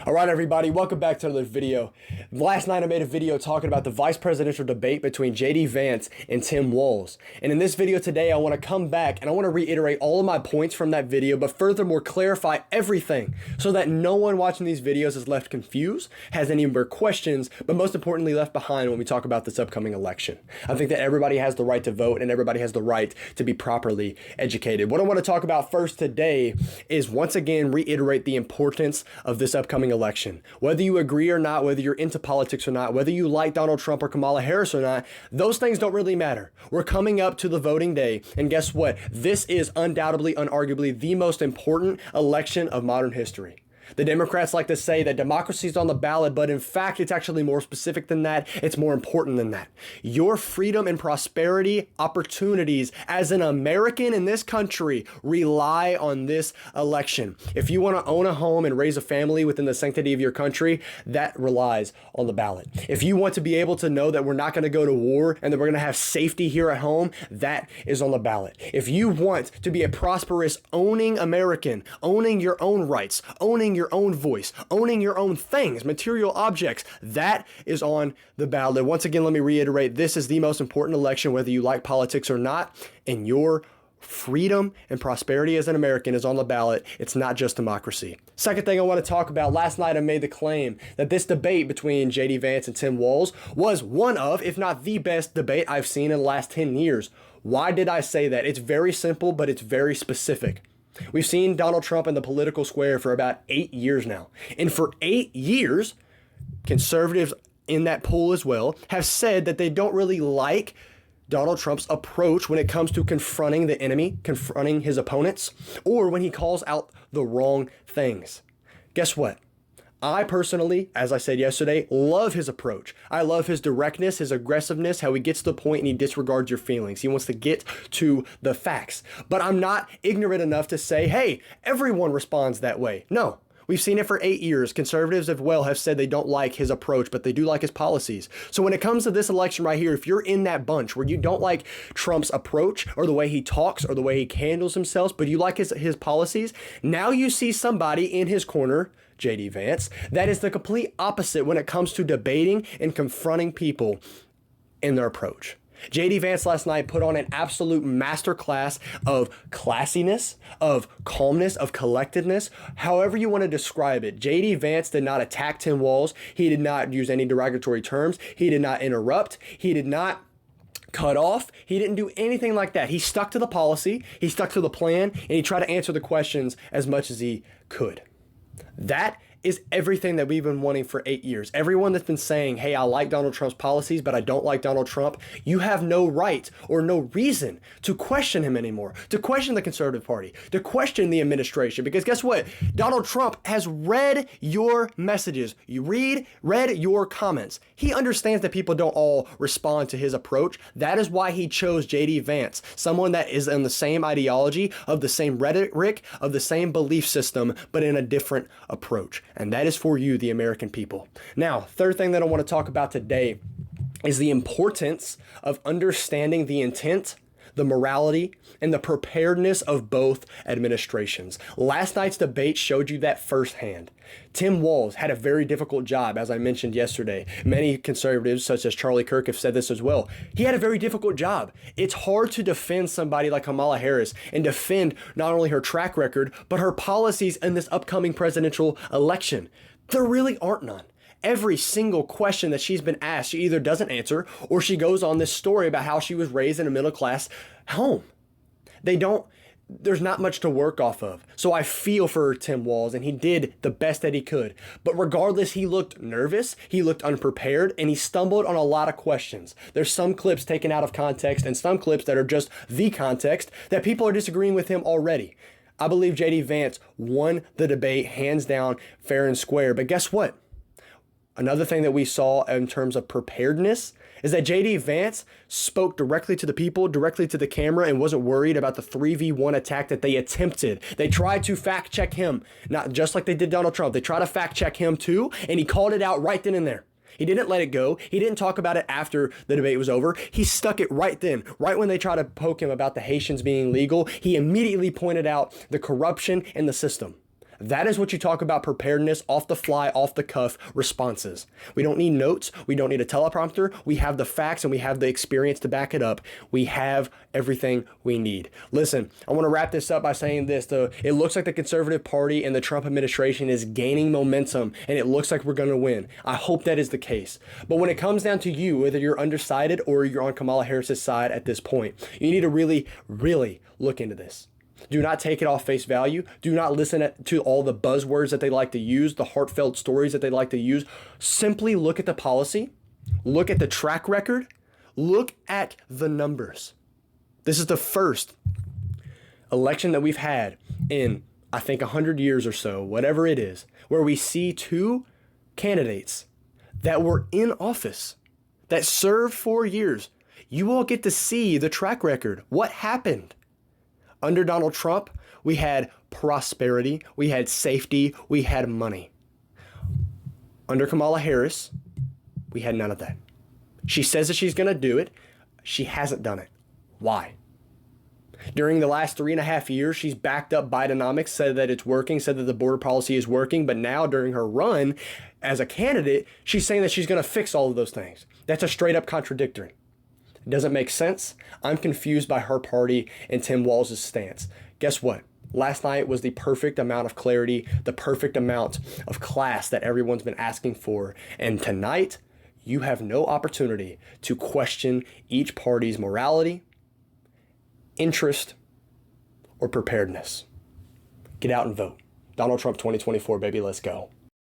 All right, everybody, welcome back to another video. Last night I made a video talking about the vice presidential debate between J.D. Vance and Tim Walz. And in this video today, I want to come back and I want to reiterate all of my points from that video, but furthermore clarify everything so that no one watching these videos is left confused, has any more questions, but most importantly left behind when we talk about this upcoming election. I think that everybody has the right to vote and everybody has the right to be properly educated. What I want to talk about first today is once again reiterate the importance of this upcoming election. Whether you agree or not, whether you're into politics or not, whether you like Donald Trump or Kamala Harris or not, those things don't really matter. We're coming up to the voting day, and guess what? This is undoubtedly, unarguably, the most important election of modern history. The Democrats like to say that democracy is on the ballot, but in fact, it's actually more specific than that. It's more important than that. Your freedom and prosperity opportunities as an American in this country rely on this election. If you want to own a home and raise a family within the sanctity of your country, that relies on the ballot. If you want to be able to know that we're not going to go to war and that we're going to have safety here at home, that is on the ballot. If you want to be a prosperous, owning American, owning your own rights, owning your own voice, owning your own things, material objects, that is on the ballot. Once again, let me reiterate, this is the most important election, whether you like politics or not, and your freedom and prosperity as an American is on the ballot. It's not just democracy. Second thing I want to talk about, last night I made the claim that this debate between J.D. Vance and Tim Walz was one of, if not the best debate I've seen in the last 10 years. Why did I say that? It's very simple, but it's very specific. We've seen Donald Trump in the political square for about 8 years now. And for 8 years, conservatives in that poll as well have said that they don't really like Donald Trump's approach when it comes to confronting the enemy, confronting his opponents, or when he calls out the wrong things. Guess what? I personally, as I said yesterday, love his approach. I love his directness, his aggressiveness, how he gets to the point and he disregards your feelings. He wants to get to the facts. But I'm not ignorant enough to say, hey, everyone responds that way. No. We've seen it for 8 years. Conservatives as well have said they don't like his approach, but they do like his policies. So when it comes to this election right here, if you're in that bunch where you don't like Trump's approach or the way he talks or the way he handles himself, but you like his policies, now you see somebody in his corner, J.D. Vance, that is the complete opposite when it comes to debating and confronting people in their approach. J.D. Vance last night put on an absolute masterclass of classiness, of calmness, of collectedness, however you want to describe it. J.D. Vance did not attack Tim Walz. He did not use any derogatory terms. He did not interrupt. He did not cut off. He didn't do anything like that. He stuck to the policy. He stuck to the plan, and he tried to answer the questions as much as he could. That is everything that we've been wanting for 8 years. Everyone that's been saying, hey, I like Donald Trump's policies, but I don't like Donald Trump, you have no right or no reason to question him anymore, to question the Conservative Party, to question the administration. Because guess what? Donald Trump has read your messages. You read your comments. He understands that people don't all respond to his approach. That is why he chose J.D. Vance, someone that is in the same ideology, of the same rhetoric, of the same belief system, but in a different approach. And that is for you, the American people. Now, third thing that I want to talk about today is the importance of understanding the intent, the morality, and the preparedness of both administrations. Last night's debate showed you that firsthand. Tim Walz had a very difficult job, as I mentioned yesterday. Many conservatives, such as Charlie Kirk, have said this as well. He had a very difficult job. It's hard to defend somebody like Kamala Harris and defend not only her track record, but her policies in this upcoming presidential election. There really aren't none. Every single question that she's been asked, she either doesn't answer or she goes on this story about how she was raised in a middle-class home. There's not much to work off of. So I feel for Tim Walz, and he did the best that he could. But regardless, he looked nervous, he looked unprepared, and he stumbled on a lot of questions. There's some clips taken out of context and some clips that are just the context that people are disagreeing with him already. I believe J.D. Vance won the debate hands down, fair and square. But guess what? Another thing that we saw in terms of preparedness is that J.D. Vance spoke directly to the people, directly to the camera, and wasn't worried about the 3v1 attack that they attempted. They tried to fact check him, not just like they did Donald Trump. They tried to fact check him too, and he called it out right then and there. He didn't let it go. He didn't talk about it after the debate was over. He stuck it right then. Right when they tried to poke him about the Haitians being legal, he immediately pointed out the corruption in the system. That is what you talk about preparedness, off the fly, off the cuff responses. We don't need notes. We don't need a teleprompter. We have the facts and we have the experience to back it up. We have everything we need. Listen, I want to wrap this up by saying this. It looks like the Conservative Party and the Trump administration is gaining momentum, and it looks like we're going to win. I hope that is the case. But when it comes down to you, whether you're undecided or you're on Kamala Harris's side at this point, you need to really, really look into this. Do not take it off face value. Do not listen to all the buzzwords that they like to use, the heartfelt stories that they like to use. Simply look at the policy, look at the track record, look at the numbers. This is the first election that we've had in, I think, 100 years or so, whatever it is, where we see two candidates that were in office, that served 4 years. You all get to see the track record. What happened? Under Donald Trump, we had prosperity, we had safety, we had money. Under Kamala Harris, we had none of that. She says that she's going to do it. She hasn't done it. Why? During the last 3.5 years, she's backed up Bidenomics, said that it's working, said that the border policy is working. But now during her run as a candidate, she's saying that she's going to fix all of those things. That's a straight up contradictory. It doesn't make sense. I'm confused by her party and Tim Walz' stance. Guess what? Last night was the perfect amount of clarity, the perfect amount of class that everyone's been asking for. And tonight, you have no opportunity to question each party's morality, interest, or preparedness. Get out and vote. Donald Trump 2024, baby, let's go.